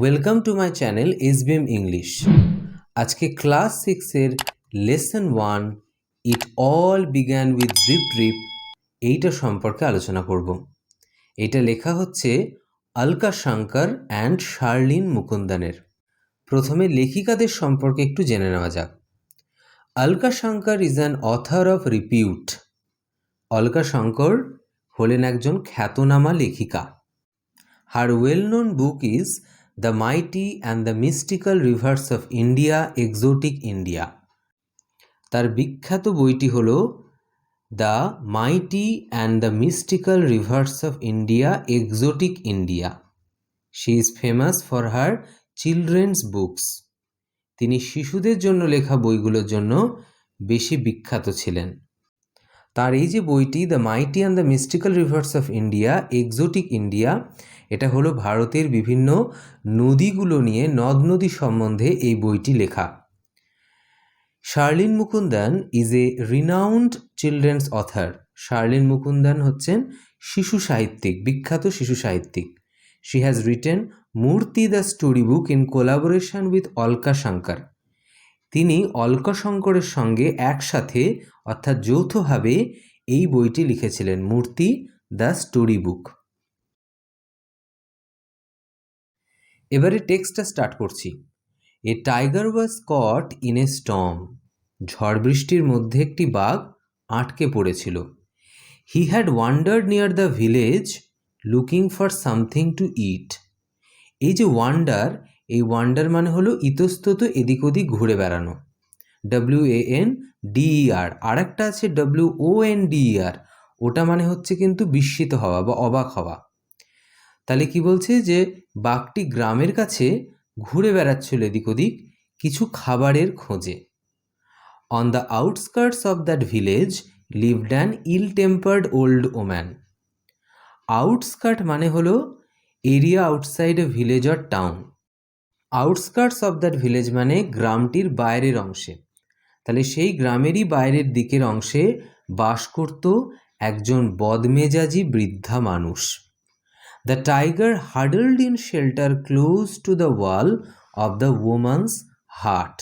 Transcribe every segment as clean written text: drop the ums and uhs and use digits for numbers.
Welcome to my channel SBM English. আজকে class 6-এর lesson 1 it all began with drip drip এইটা সম্পর্কে আলোচনা করব। এটা লেখা হচ্ছে অলকা শঙ্কর অ্যান্ড শার্লিন মুকুন্দনের। প্রথমে লেখিকাদের সম্পর্কে একটু জেনে নেওয়া যাক। Alka Shankar is an author of repute. Alka Shankar হলেন একজন খ্যাতনামা লেখিকা। Her well known book is The Mighty and the Mystical Rivers of India, Exotic India. তার বিখ্যাত বইটি হল The Mighty and the Mystical Rivers of India, Exotic India. She is famous for her children's books. তিনি শিশুদের জন্য লেখা বইগুলোর জন্য বেশি বিখ্যাত ছিলেন। তার এই যে বইটি the mighty and the mystical rivers of India, exotic India, এটা হলো ভারতের বিভিন্ন নদীগুলো নিয়ে, নদ নদী সম্বন্ধে এই বইটি লেখা। Sharlin Mukundan is a renowned children's author. Sharlin Mukundan হচ্ছেন শিশু সাহিত্যিক, বিখ্যাত শিশু সাহিত্যিক। She has written Murti the story book in collaboration with Alka Shankar. তিনি অলকা শঙ্করের সঙ্গে একসাথে অর্থাৎ যৌথভাবে এই বইটি লিখেছিলেন, মূর্তি দ্য স্টোরি বুক। এবারে টেক্সটটা স্টার্ট করছি। A tiger was caught in a storm. ঝড় বৃষ্টির মধ্যে একটি বাঘ আটকে পড়েছিল। He had wandered near the village looking for something to eat. এই যে ওয়ান্ডার, এই ওয়ান্ডার মানে হলো ইতস্তত এদিক ওদিক ঘুরে বেড়ানো। WANDER। আর একটা আছে WONDER, ওটা মানে হচ্ছে কিন্তু বিস্মিত হওয়া বা অবাক হওয়া। তাহলে কি বলছে যে বাঘটি গ্রামের কাছে ঘুরে বেড়াচ্ছিল এদিক ওদিক কিছু খাবারের খোঁজে। On the outskirts of that village lived an ill tempered old woman. Outskirt মানে হলো area outside a village or town. Outskirts of that village মানে গ্রামটির বাইরের অংশে। তাহলে সেই গ্রামেরই বাইরের দিকের অংশে বাস করত একজন বদমেজাজি বৃদ্ধা মানুষ। The tiger huddled in shelter close to the wall of the woman's heart.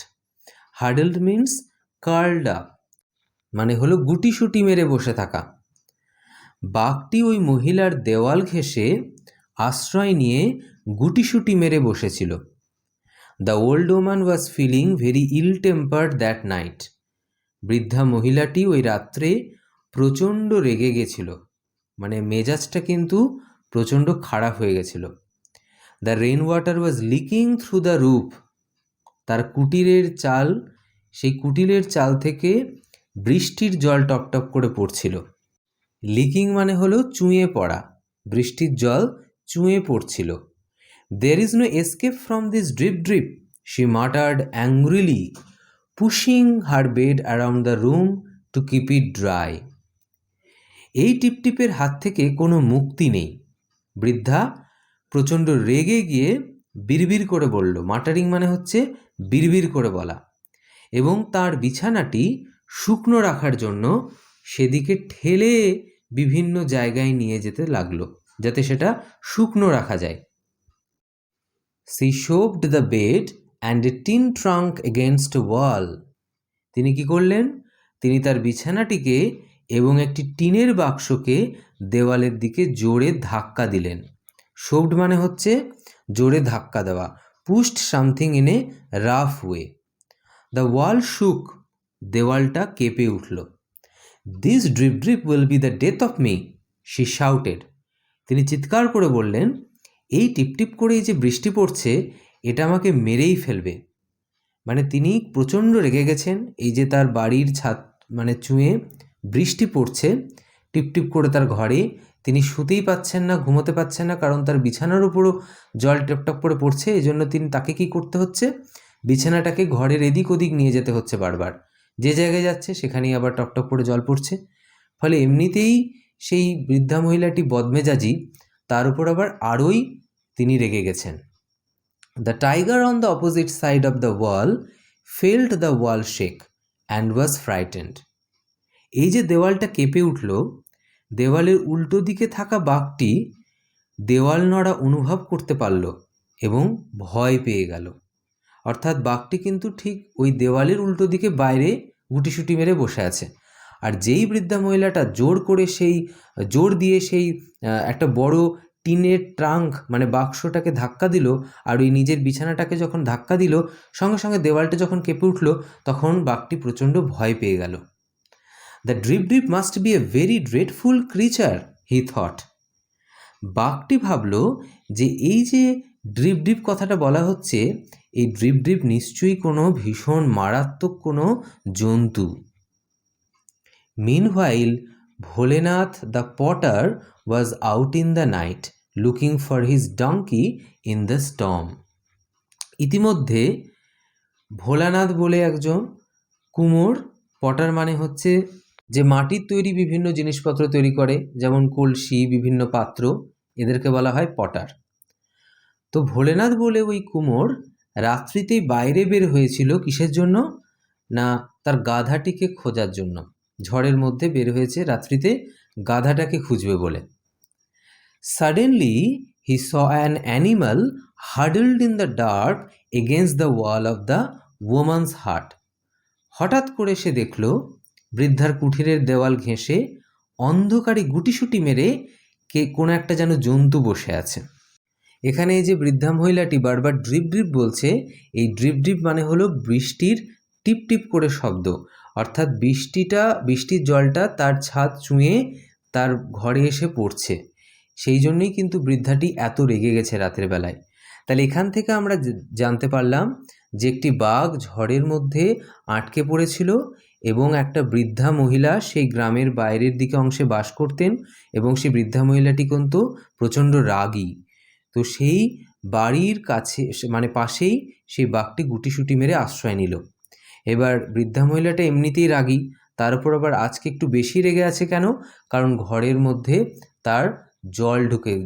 Huddled means curled up, মানে হলো গুটিসুটি মেরে বসে থাকা। বাঘটি ওই মহিলার দেওয়াল ঘেঁষে আশ্রয় নিয়ে গুটিসুটি মেরে বসেছিল। The old woman was feeling very ill tempered that night. বৃদ্ধা মহিলাটি ওই রাত্রে প্রচণ্ড রেগে গেছিল, মানে মেজাজটা কিন্তু প্রচণ্ড খারাপ হয়ে গেছিল। The rain water was leaking through the roof. তার কুটিরের চাল, সেই কুটিরের চাল থেকে বৃষ্টির জল টপটপ করে পড়ছিল। লিকিং মানে হলো চুঁয়ে পড়া, বৃষ্টির জল চুঁয়ে পড়ছিল। There is no escape from this drip drip, she muttered angrily, pushing her bed around the room to keep it dry. এই টিপটিপের হাত থেকে কোনো মুক্তি নেই, বৃদ্ধা প্রচণ্ড রেগে গিয়ে বিড়বিড় করে বলল। মাটারিং মানে হচ্ছে বিড়বিড় করে বলা। এবং তার বিছানাটি শুকনো রাখার জন্য সেদিকে ঠেলে বিভিন্ন জায়গায় নিয়ে যেতে লাগলো, যাতে সেটা শুকনো রাখা যায়। She shoved the bed and a tin trunk against a wall. তিনি কি করলেন? তিনি তার বিছানাটিকে এবং একটি টিনের বাক্সকে দেওয়ালের দিকে জোরে ধাক্কা দিলেন। shoved মানে হচ্ছে জোরে ধাক্কা দেওয়া। pushed something in a rough way. The wall shook. দেওয়ালটা কেঁপে উঠল। This drip drip will be the death of me, she shouted. তিনি চিৎকার করে বললেন, এই টিপটিপ করে এই যে বৃষ্টি পড়ছে এটা আমাকে মেরেই ফেলবে। মানে তিনি প্রচণ্ড রেগে গেছেন। এই যে তার বাড়ির ছাদ মানে চুঁয়ে বৃষ্টি পড়ছে টিপটিপ করে তার ঘরে, তিনি শুতেই পাচ্ছেন না, ঘুমোতে পাচ্ছেন না, কারণ তার বিছানার উপরও জল টপটপ করে পড়ছে। এই জন্য তাকে কি করতে হচ্ছে? বিছানাটাকে ঘরের এদিক ওদিক নিয়ে যেতে হচ্ছে বারবার। যে জায়গায় যাচ্ছে সেখানেই আবার টপটপ করে জল পড়ছে। ফলে এমনিতেই সেই বৃদ্ধা মহিলাটি বদমেজাজি, তার উপর আবার আরোই তিনি রেগে গেছেন। The tiger on the opposite side of the wall felt the wall shake and was frightened. এই যে দেওয়ালটা কেঁপে উঠল, দেওয়ালের উল্টো দিকে থাকা বাঘটি দেওয়াল নড়া অনুভব করতে পারল এবং ভয় পেয়ে গেল। অর্থাৎ বাঘটি কিন্তু ঠিক ওই দেওয়ালের উল্টো দিকে বাইরে গুটিসুটি মেরে বসে আছে। আর যেই বৃদ্ধা মহিলাটা জোর দিয়ে সেই একটা বড় টিনের ট্রাঙ্ক মানে বাক্সটাকে ধাক্কা দিল, আর ওই নিজের বিছানাটাকে যখন ধাক্কা দিল, সঙ্গে সঙ্গে দেওয়ালটা যখন কেঁপে উঠল, তখন বাঘটি প্রচণ্ড ভয় পেয়ে গেল। The drip drip must be a very dreadful creature, he thought. বাঘটি ভাবল যে এই যে ড্রিপ ড্রিপ কথাটা বলা হচ্ছে, এই ড্রিপ ড্রিপ নিশ্চয়ই কোনো ভীষণ মারাত্মক কোনো জন্তু। Meanwhile Bholenath the potter was out in the night looking for his donkey in the storm. ইতিমধ্যে ভোলানাথ বলে একজন কুমোর, পটার মানে হচ্ছে যে মাটির তৈরি বিভিন্ন জিনিসপত্র তৈরি করে, যেমন কলসি, বিভিন্ন পাত্র, এদেরকে বলা হয় পটার। তো ভোলেনাথ বলে ওই কুমোর রাত্রিতেই বাইরে বের হয়েছিল কিসের জন্য? না, তার গাধাটিকে খোঁজার জন্য। ঝড়ের মধ্যে বের হয়েছে রাত্রিতে গাধাটাকে খুঁজবে বলে। Suddenly he saw an animal huddled in the dark against the wall of the woman's hut. হঠাৎ করে সে দেখল বৃদ্ধার কুঠিরের দেওয়াল ঘেঁষে অন্ধকারে গুটিসুটি মেরে কোনো একটা যেন জন্তু বসে আছে। এখানে এই যে বৃদ্ধা মহিলাটি বারবার ড্রিপ ড্রিপ বলছে, এই ড্রিপ ড্রিপ মানে হলো বৃষ্টির টিপ টিপ করে শব্দ। অর্থাৎ বৃষ্টির জলটা তার ছাদ চুঁয়ে তার ঘরে এসে পড়ছে। সেই জন্যই কিন্তু বৃদ্ধাটি এত রেগে গেছে রাতের বেলায়। তাহলে এখান থেকে আমরা জানতে পারলাম যে একটি বাঘ ঝড়ের মধ্যে আটকে পড়েছিল এবং একটা বৃদ্ধা মহিলা সেই গ্রামের বাইরের দিকে অংশে বাস করতেন, এবং সেই বৃদ্ধা মহিলাটি কিন্তু প্রচণ্ড রাগী। তো সেই বাড়ির কাছে মানে পাশেই সেই বাঘটি গুটিসুটি মেরে আশ্রয় নিল। এবার বৃদ্ধা মহিলাটা এমনিতেই রাগী, তার উপর আবার আজকে একটু বেশি রেগে আছে। কেন? কারণ ঘরের মধ্যে তার জল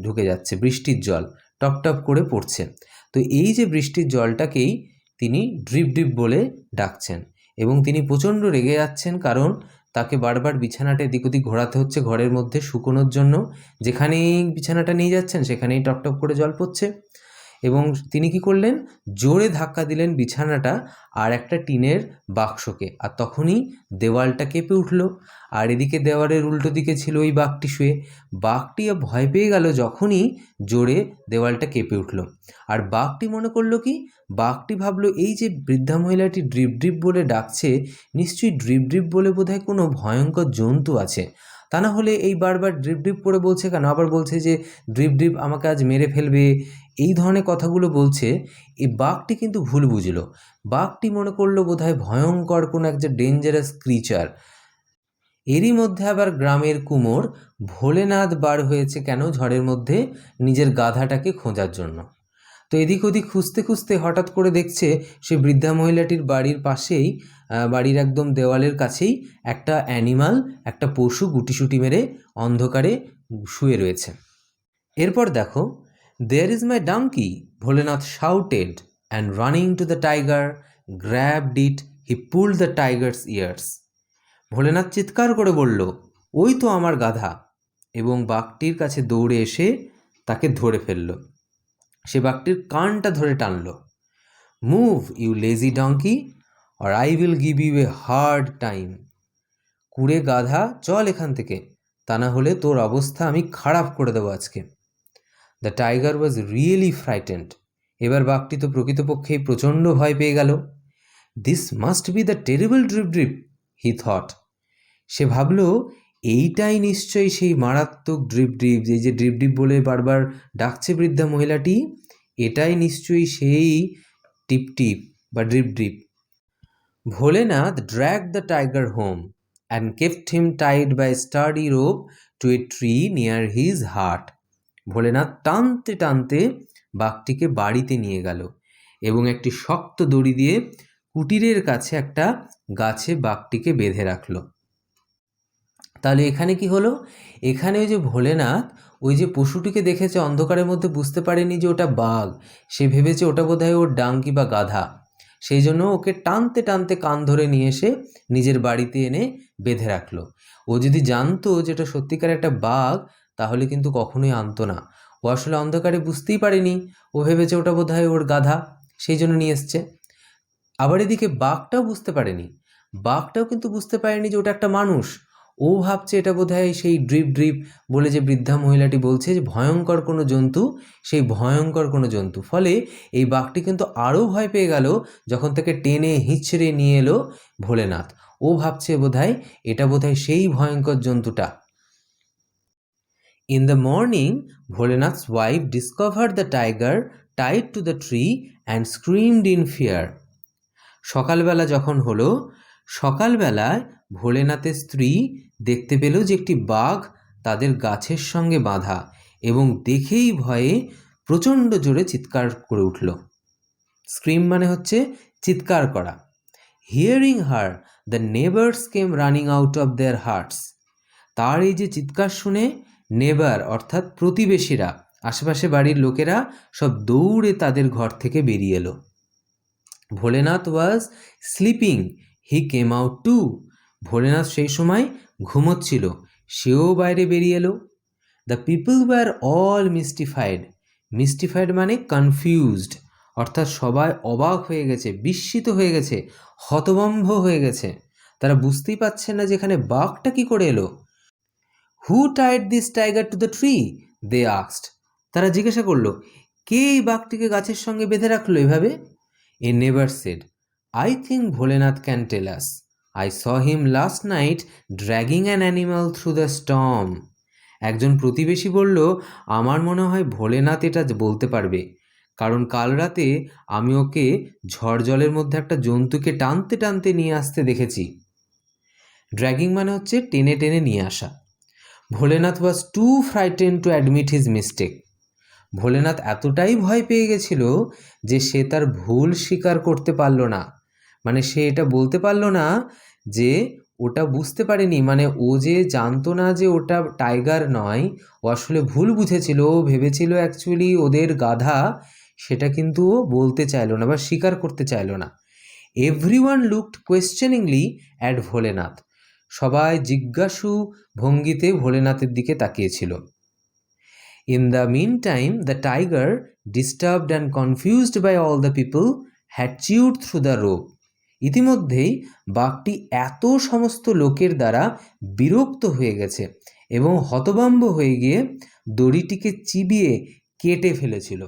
ঢুকে যাচ্ছে, বৃষ্টির জল টপ টপ করে পড়ছে। তো এই যে বৃষ্টির জলটাকেই তিনি ড্রিপ ড্রিপ বলে ডাকছেন, এবং তিনি প্রচণ্ড রেগে যাচ্ছেন, কারণ তাকে বারবার বিছানাটা এদিক ওদিক ঘোরাতে হচ্ছে ঘরের মধ্যে শুকোনোর জন্য। যেখানেই বিছানাটা নিয়ে যাচ্ছেন সেখানেই টপ টপ করে জল পড়ছে। এবং তিনি কি করলেন? জোরে ধাক্কা দিলেন বিছানাটা আর একটা টিনের বাক্সকে, আর তখনই দেওয়ালটা কেঁপে উঠল। আর এদিকে দেওয়ালের উল্টো দিকে ছিল ওই বাঘটি শুয়ে। বাঘটি ভয় পেয়ে গেল যখনই জোরে দেওয়ালটা কেঁপে উঠল। আর বাঘটি মনে করলো কি? বাঘটি ভাবলো এই যে বৃদ্ধা মহিলাটি ড্রিপ ড্রিপ বলে ডাকছে, নিশ্চয়ই ড্রিপ ড্রিপ বলে বোধহয় কোনো ভয়ঙ্কর জন্তু আছে। তা না হলে এই বারবার ড্রিপ ড্রিপ করে বলছে কেন? আবার বলছে যে ড্রিপ ড্রিপ আমাকে আজ মেরে ফেলবে, এই ধরনের কথাগুলো বলছে। এই বাঘটি কিন্তু ভুল বুঝলো। বাঘটি মনে করলো বোধহয় ভয়ঙ্কর কোনো একটা ডেঞ্জারাস ক্রিচার। এরই মধ্যে আবার গ্রামের কুমোর ভোলেনাথ বার হয়েছে কেন? ঝড়ের মধ্যে নিজের গাধাটাকে খোঁজার জন্য। তো এদিক ওদিক খুঁজতে খুঁজতে হঠাৎ করে দেখছে সে বৃদ্ধা মহিলাটির বাড়ির পাশেই, বাড়ির একদম দেওয়ালের কাছেই একটা অ্যানিমাল, একটা পশু গুটিসুটি মেরে অন্ধকারে শুয়ে রয়েছে। এরপর দেখো, there is my donkey, Bholenath shouted, and running to the tiger grabbed it, he pulled the tiger's ears. Bholenath চিৎকার করে বলল, ওই তো আমার গাধা, এবং বাঘটির কাছে দৌড়ে এসে তাকে ধরে ফেলল। সে বাঘটির কানটা ধরে টানল। Move you lazy donkey, or I will give you a hard time. কুড়ে গাধা, চল এখান থেকে, তা না হলে তোর অবস্থা আমি খারাপ করে দেবো আজকে। The tiger was really frightened. এবার বাঘটি তো প্রকৃতপক্ষেই প্রচণ্ড ভয় পেয়ে গেল। This must be the terrible drip drip, he thought. সে ভাবল এইটাই নিশ্চয়ই সেই মারাত্মক ড্রিপ ড্রিপ, এই যে ড্রিপ ড্রিপ বলে বারবার ডাকছে বৃদ্ধা মহিলাটি, এটাই নিশ্চয়ই সেই টিপ টিপ বা drip drip. Bholenath dragged the tiger home and kept him tied by sturdy rope to a tree near his hut. Bholenath টানতে টানতে বাঘটিকে বাড়িতে নিয়ে গেল এবং একটি শক্ত দড়ি দিয়ে কুটিরের কাছে একটা গাছে বাঘটিকে বেঁধে রাখল। তাহলে এখানে কি হলো? এখানে ওই যে ভোলেনাথ ওই যে পশুটিকে দেখেছে অন্ধকারের মধ্যে, বুঝতে পারেনি যে ওটা বাঘ। সে ভেবেছে ওটা বোধহয় ওর ডাঙ্কি বা গাধা। সেই জন্য ওকে টানতে টানতে কান ধরে নিয়ে এসে নিজের বাড়িতে এনে বেঁধে রাখলো। ও যদি জানতো যে এটা সত্যিকার একটা বাঘ, তাহলে কিন্তু কখনোই আনতো না। ও আসলে অন্ধকারে বুঝতেই পারেনি, ও ভেবেছে ওটা বোধহয় ওর গাধা, সেই জন্য নিয়ে এসছে। আবার এদিকে বাঘটাও বুঝতে পারেনি, বাঘটাও কিন্তু বুঝতে পারেনি যে ওটা একটা মানুষ। ও ভাবছে এটা বোধহয় সেই ড্রিপ ড্রিপ বলে যে বৃদ্ধা মহিলাটি বলছে যে ভয়ঙ্কর কোনো জন্তু, সেই ভয়ঙ্কর কোনো জন্তু। ফলে এই বাঘটি কিন্তু আরও ভয় পেয়ে গেল যখন তাকে টেনে হিঁচড়ে নিয়ে এলো ভোলেনাথ। ও ভাবছে বোধহয় এটা বোধহয় সেই ভয়ঙ্কর জন্তুটা। In the morning, Bholenath's wife discovered the tiger tied to the tree and screamed in fear. সকালবেলা যখন হলো, সকালবেলায় ভোলেনাথের স্ত্রী দেখতে পেল যে একটি বাঘ তাদের গাছের সঙ্গে বাঁধা, এবং দেখেই ভয়ে প্রচণ্ড জোরে চিৎকার করে উঠল। স্ক্রিম মানে হচ্ছে চিৎকার করা। Hearing her, the neighbours came running out of their huts. তার এই যে চিৎকার শুনে নেবার অর্থাৎ প্রতিবেশীরা, আশেপাশে বাড়ির লোকেরা সব দৌড়ে তাদের ঘর থেকে বেরিয়ে এলো। Bholenath was sleeping, he came out to. Bholenath সেই সময় ঘুমোচ্ছিল, সেও বাইরে বেরিয়ে এলো। The people were all mystified. Mystified মানে কনফিউজড, অর্থাৎ সবাই অবাক হয়ে গেছে, বিস্মিত হয়ে গেছে, হতভম্ব হয়ে গেছে। তারা বুঝতেই পারছে না যে এখানে বাঘটা কি করে এলো। Who tied this tiger to the tree, they asked. তারা জিজ্ঞাসা করলো, কে এই বাঘটিকে গাছের সঙ্গে বেঁধে রাখলো এভাবে? A neighbor said, I think Bholenath can tell us. I saw him last night dragging an animal through the storm. একজন প্রতিবেশী বলল, আমার মনে হয় ভোলেনাথ এটা বলতে পারবে, কারণ কাল রাতে আমি ওকে ঝড় জলের মধ্যে একটা জন্তুকে টানতে টানতে নিয়ে আসতে দেখেছি। ড্র্যাগিং মানে হচ্ছে টেনে টেনে নিয়ে আসা। Bholenath was too frightened to admit his mistake. Bholenath এতটাই ভয় পেয়ে গেছিল যে সে তার ভুল স্বীকার করতে পারল না। মানে সে এটা বলতে পারল না যে ওটা বুঝতে পারেনি, মানে ও যে জানতো না যে ওটা টাইগার নয়, ও আসলে ভুল বুঝেছিল, ও ভেবেছিল অ্যাকচুয়ালি ওদের গাধা, সেটা কিন্তু ও বলতে চাইল না বা স্বীকার করতে চাইল না। Everyone looked questioningly at Bholenath. সবাই জিজ্ঞাসু ভঙ্গিতে ভোলেনাথের দিকে তাকিয়েছিল। In the meantime, the tiger, disturbed and confused by all the people, had chewed through the rope. ইতিমধ্যেই বাঘটি এত সমস্ত লোকের দ্বারা বিরক্ত হয়ে গেছে এবং হতভম্ব হয়ে গিয়ে দড়িটিকে চিবিয়ে কেটে ফেলেছিল।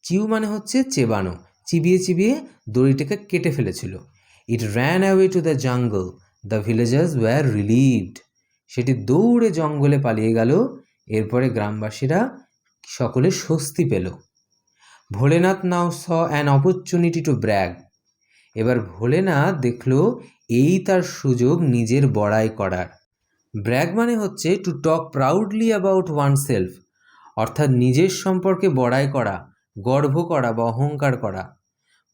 চিউ মানে হচ্ছে চেবানো, চিবিয়ে চিবিয়ে দড়িটাকে কেটে ফেলেছিল। It ran away to the jungle, the villagers were relieved. সেটি দৌড়ে জঙ্গলে পালিয়ে গেল। এরপরে গ্রামবাসীরা সকলে স্বস্তি পেল। Bholenath now saw an opportunity to brag. এবার ভোলেনাথ দেখল এই তার সুযোগ নিজের বড়াই করার। ব্র্যাগ মানে হচ্ছে to talk proudly about one self, অর্থাৎ নিজের সম্পর্কে বড়াই করা, গর্ব করা বা অহংকার করা।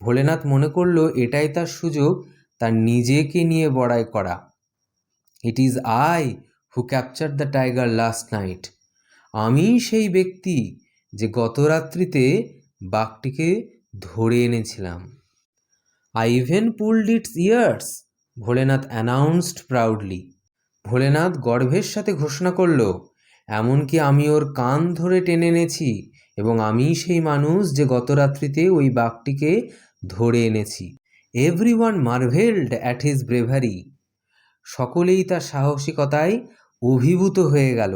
ভোলেনাথ মনে করল এটাই তার সুযোগ তার নিজেকে নিয়ে বড়াই করা। It is I who capture the tiger last night. আমি সেই ব্যক্তি যে গত রাত্রিতে বাঘটিকে ধরে এনেছিলাম। I even pulled it's years, Bholenath announced proudly. Bholenath গর্বের সাথে ঘোষণা করল, এমনকি আমি ওর কান ধরে টেনে এনেছি, এবং আমি সেই মানুষ যে গত রাত্রিতে ওই বাঘটিকে ধরে এনেছি। Everyone marvelled at his bravery. সকলেই তার সাহসিকতায় অভিভূত হয়ে গেল।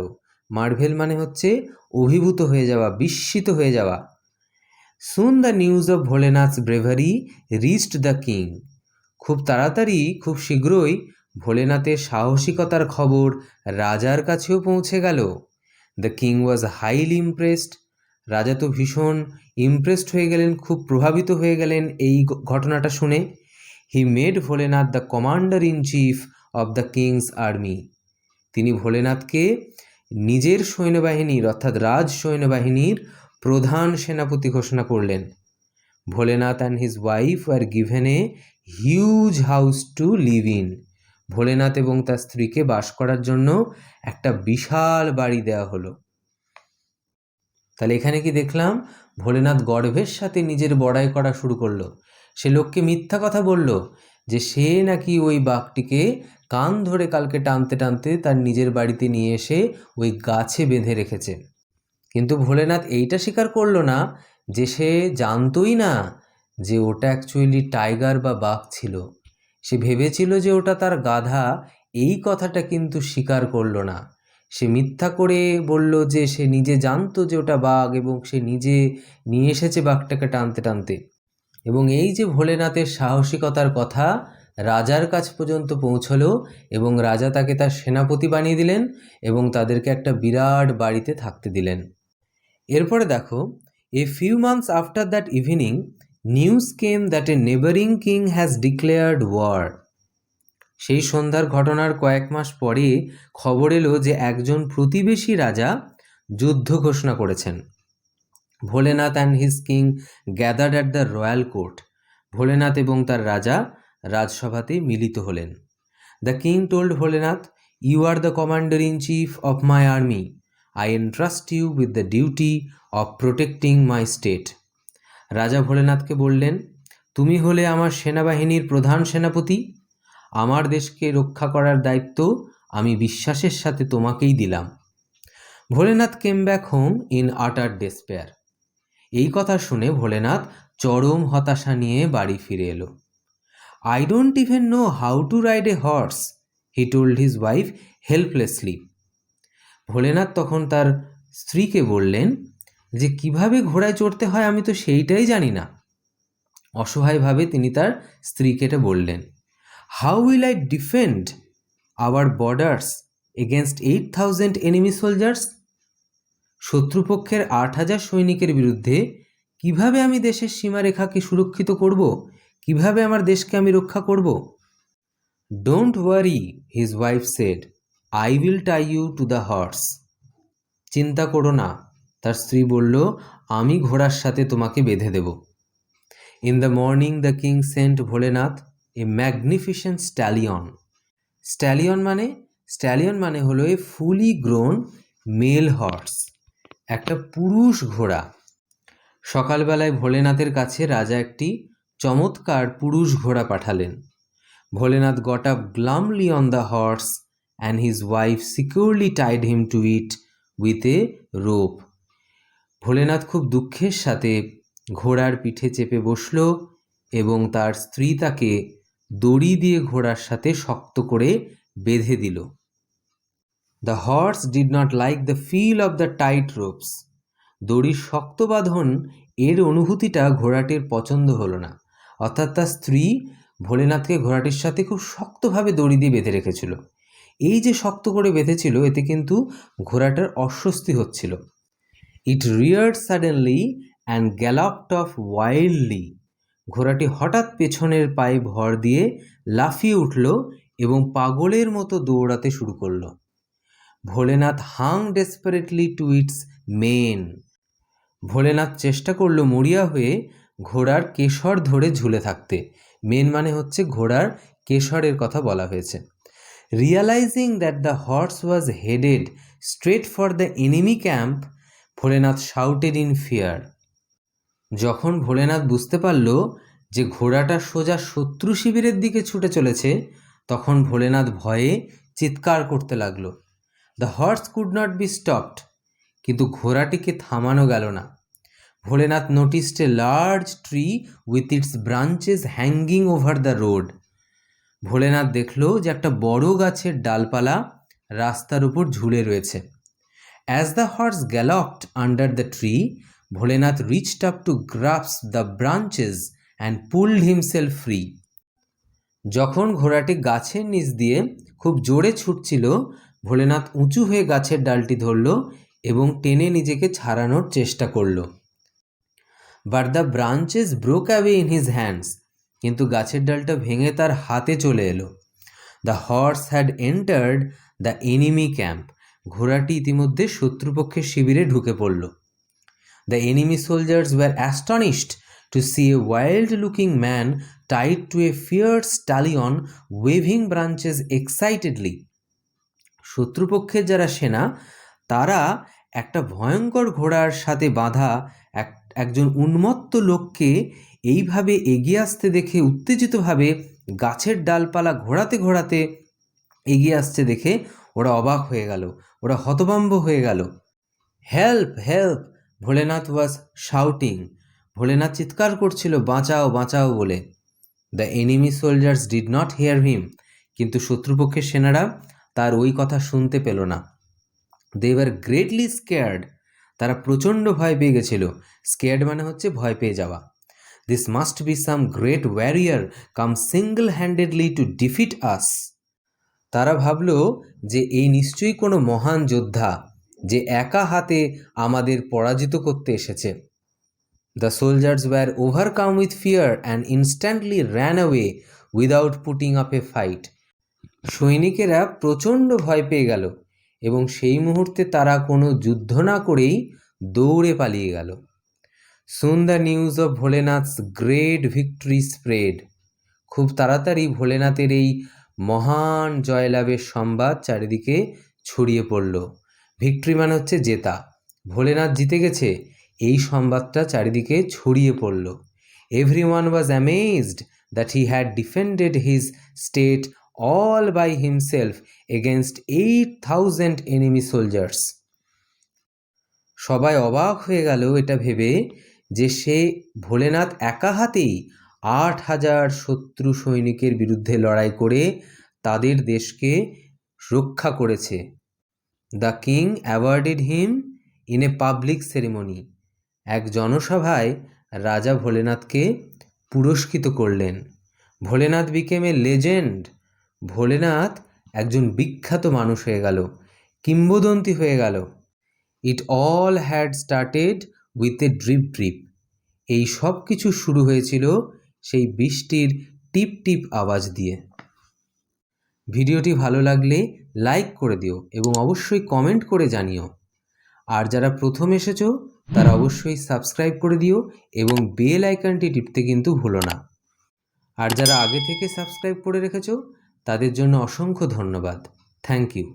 মার্ভেল মানে হচ্ছে অভিভূত হয়ে যাওয়া, বিস্মিত হয়ে যাওয়া। Soon the news of Bholenath's bravery reached the king. খুব তাড়াতাড়ি, খুব শীঘ্রই ভোলেনাথের সাহসিকতার খবর রাজার কাছেও পৌঁছে গেল। The king was highly impressed. রাজা তো ভীষণ ইমপ্রেসড হয়ে গেলেন, খুব প্রভাবিত হয়ে গেলেন এই ঘটনাটা শুনে। He made Bholenath the commander in chief of the king's army. তিনি ভোলেনাথকে নিজের সৈন্যবাহিনীর অর্থাৎ রাজ সৈন্যবাহিনীর প্রধান সেনাপতি ঘোষণা করলেন। Bholenath and his wife were given a huge house to live in. Bholenath এবং তার স্ত্রীকে বাস করার জন্য একটা বিশাল বাড়ি দেওয়া হলো। তাহলে এখানে কি দেখলাম? ভোলেনাথ গর্বের সাথে নিজের বড়াই করা শুরু করলো। সে লোককে মিথ্যা কথা বলল যে সে নাকি ওই বাঘটিকে কান ধরে কালকে টানতে টানতে তার নিজের বাড়িতে নিয়ে এসে ওই গাছে বেঁধে রেখেছে। কিন্তু ভোলেনাথ এইটা স্বীকার করলো না যে সে জানতোই না যে ওটা অ্যাকচুয়ালি টাইগার বা বাঘ ছিল। সে ভেবেছিল যে ওটা তার গাধা, এই কথাটা কিন্তু স্বীকার করলো না। সে মিথ্যা করে বলল যে সে নিজে জানতো যে ওটা বাঘ এবং সে নিজে নিয়ে এসেছে বাঘটাকে টানতে টানতে। এবং এই যে ভোলেনাথের সাহসিকতার কথা রাজার কাছ পর্যন্ত পৌঁছলো এবং রাজা তাকে তার সেনাপতি বানিয়ে দিলেন এবং তাদেরকে একটা বিরাট বাড়িতে থাকতে দিলেন। এরপরে দেখো, a few months after that evening news came that a neighbouring king has declared war. সেই সন্ধ্যার ঘটনার কয়েক মাস পরে খবর এলো যে একজন প্রতিবেশী রাজা যুদ্ধ ঘোষণা করেছেন। Bholenath and his king gathered at the royal court. Bholenath এবং তার রাজা রাজসভাতে মিলিত হলেন। The king told Bholenath, you are the commander in chief of my army. I entrust you with the duty of protecting my state. রাজা ভোলেনাথকে বললেন, তুমি হলে আমার সেনাবাহিনীর প্রধান সেনাপতি, আমার দেশকে রক্ষা করার দায়িত্ব আমি বিশ্বাসের সাথে তোমাকেই দিলাম। Bholenath came back home in আটার ডেসপেয়ার। এই কথা শুনে ভোলেনাথ চরম হতাশা নিয়ে বাড়ি ফিরে এলো। I don't even know how to ride a horse, he told his wife helplessly. Bholenath তখন তার স্ত্রীকে বললেন যে কিভাবে ঘোড়ায় চড়তে হয় আমি তো সেইটাই জানি না। অসহায়ভাবে তিনি তার স্ত্রীকে এটা বললেন। How will I defend our borders against 8,000 enemy soldiers? শত্রুপক্ষের 8,000 সৈনিকের বিরুদ্ধে কিভাবে আমি দেশের সীমারেখাকে সুরক্ষিত করব? কিভাবে আমার দেশকে আমি রক্ষা করব? Don't worry, his wife said, I will tie you to the horse. চিন্তা করো না, তার স্ত্রী বলল, আমি ঘোড়ার সাথে তোমাকে বেঁধে দেব। In the morning the king sent Bholenath a magnificent stallion. Stallion মানে হলো a fully grown male horse, একটা পুরুষ ঘোড়া। সকালবেলায় ভোলেনাথের কাছে রাজা একটি চমৎকার পুরুষ ঘোড়া পাঠালেন। Bholenath got up glumly on the horse and his wife securely tied him to it with a rope. Bholenath খুব দুঃখের সাথে ঘোড়ার পিঠে চেপে বসল এবং তার স্ত্রী তাকে দড়ি দিয়ে ঘোড়ার সাথে শক্ত করে বেঁধে দিল। The horse did not like the feel of the tight ropes. দড়ির শক্ত বাঁধন এর অনুভূতিটা ঘোড়াটির পছন্দ হলো না। অর্থাৎ তার স্ত্রী ভোলেনাথকে ঘোড়াটির সাথে খুব শক্তভাবে দড়ি দিয়ে বেঁধে রেখেছিল। এই যে শক্ত করে বেঁধেছিল এতে কিন্তু ঘোড়াটার অস্বস্তি হচ্ছিল। It reared suddenly and galloped off wildly. ঘোড়াটি হঠাৎ পেছনের পায়ে ভর দিয়ে লাফিয়ে উঠল এবং পাগলের মতো দৌড়াতে শুরু করলো। Bholenath hung desperately to its mane. Bholenath চেষ্টা করলো মরিয়া হয়ে ঘোড়ার কেশর ধরে ঝুলে থাকতে। মেন মানে হচ্ছে ঘোড়ার কেশরের কথা বলা হয়েছে। Realising that the horse was headed straight for the enemy camp, Bholenath shouted in fear. যখন ভোলেনাথ বুঝতে পারল যে ঘোড়াটা সোজা শত্রু শিবিরের দিকে ছুটে চলেছে, তখন ভোলেনাথ ভয়ে চিৎকার করতে লাগলো। The horse could not be stopped, কিন্তু ঘোড়াটিকে থামানো গেল না। Bholenath noticed a large tree with its branches hanging over the road. Bholenath দেখল যে একটা বড় গাছের ডালপালা রাস্তার উপর ঝুলে রয়েছে। As the horse galloped under the tree, Bholenath reached up to grasp the branches and pulled himself free. যখন ঘোড়াটি গাছের নিচ দিয়ে খুব জোরে ছুটছিল, ভোলেনাথ উঁচু হয়ে গাছের ডালটি ধরল এবং টেনে নিজেকে ছাড়ানোর চেষ্টা করল। But the branches broke away in his hands, কিন্তু গাছের ডালটা ভেঙে তার হাতে চলে এলো। The horse had entered the enemy camp, ঘোড়াটি ইতিমধ্যে শত্রুপক্ষের শিবিরে ঢুকে পড়ল। The enemy soldiers were astonished to see a wild-looking man tied to a fierce stallion waving branches excitedly. শত্রুপক্ষের যারা সেনা তারা একটা ভয়ঙ্কর ঘোড়ার সাথে বাঁধা একজন উন্মত্ত লোককে এইভাবে এগিয়ে আসতে দেখে উত্তেজিতভাবে গাছের ডালপালা ঘোরাতে ঘোরাতে এগিয়ে আসছে দেখে ওরা অবাক হয়ে গেল, ওরা হতভম্ব হয়ে গেল। Help help, Bholenath was shouting. Bholenath চিৎকার করছিল, বাঁচাও বাঁচাও বলে। The enemy soldiers did not hear him, কিন্তু শত্রুপক্ষের সেনারা তার ওই কথা শুনতে পেল না। দে ওয়ার গ্রেটলি স্কেয়ার্ড, তারা প্রচণ্ড ভয় পেয়ে গেছিল। স্কেয়ার্ড মানে হচ্ছে ভয় পেয়ে যাওয়া। This must be some great warrior come single handedly to defeat us, তারা ভাবল যে এই নিশ্চয়ই কোনো মহান যোদ্ধা যে একা হাতে আমাদের পরাজিত করতে এসেছে। The soldiers were overcome with fear and instantly ran away without putting up a fight, সৈনিকেরা প্রচণ্ড ভয় পেয়ে গেল এবং সেই মুহূর্তে তারা কোনো যুদ্ধ না করেই দৌড়ে পালিয়ে গেল। Soon the news of Bholenath's great victory spread, খুব তাড়াতাড়ি ভোলেনাথের এই মহান জয়লাভের সংবাদ চারিদিকে ছড়িয়ে পড়ল। ভিক্টরি মানে হচ্ছে জেতা, ভোলেনাথ জিতে গেছে এই সংবাদটা চারিদিকে ছড়িয়ে পড়ল। Everyone was amazed that he had defended his state all by himself against 8,000 enemy soldiers. সবাই অবাক হয়ে গেল এটা ভেবে যে সে ভোলেনাথ একা হাতেই 8,000 শত্রু সৈনিকের বিরুদ্ধে লড়াই করে তাদের দেশকে রক্ষা করেছে। The king awarded him in a public ceremony, এক জনসভায় রাজা ভোলেনাথকে পুরস্কৃত করলেন। ভোলেনাথ বিকেম এ লেজেন্ড, ভোলেনাথ একজন বিখ্যাত মানুষ হয়ে গেল, কিংবদন্তি হয়ে গেল। It all had started with a drip drip, এই সব কিছু শুরু হয়েছিল সেই বৃষ্টির টিপ টিপ আওয়াজ দিয়ে। ভিডিওটি ভালো লাগলে লাইক করে দিও এবং অবশ্যই কমেন্ট করে জানিও। আর যারা প্রথম এসেছো তারা অবশ্যই সাবস্ক্রাইব করে দিও এবং বেল আইকনটি টিপতে কিন্তু ভুলো না। আর যারা আগে থেকে সাবস্ক্রাইব করে রেখেছো তাদের জন্য অসংখ্য ধন্যবাদ। Thank you.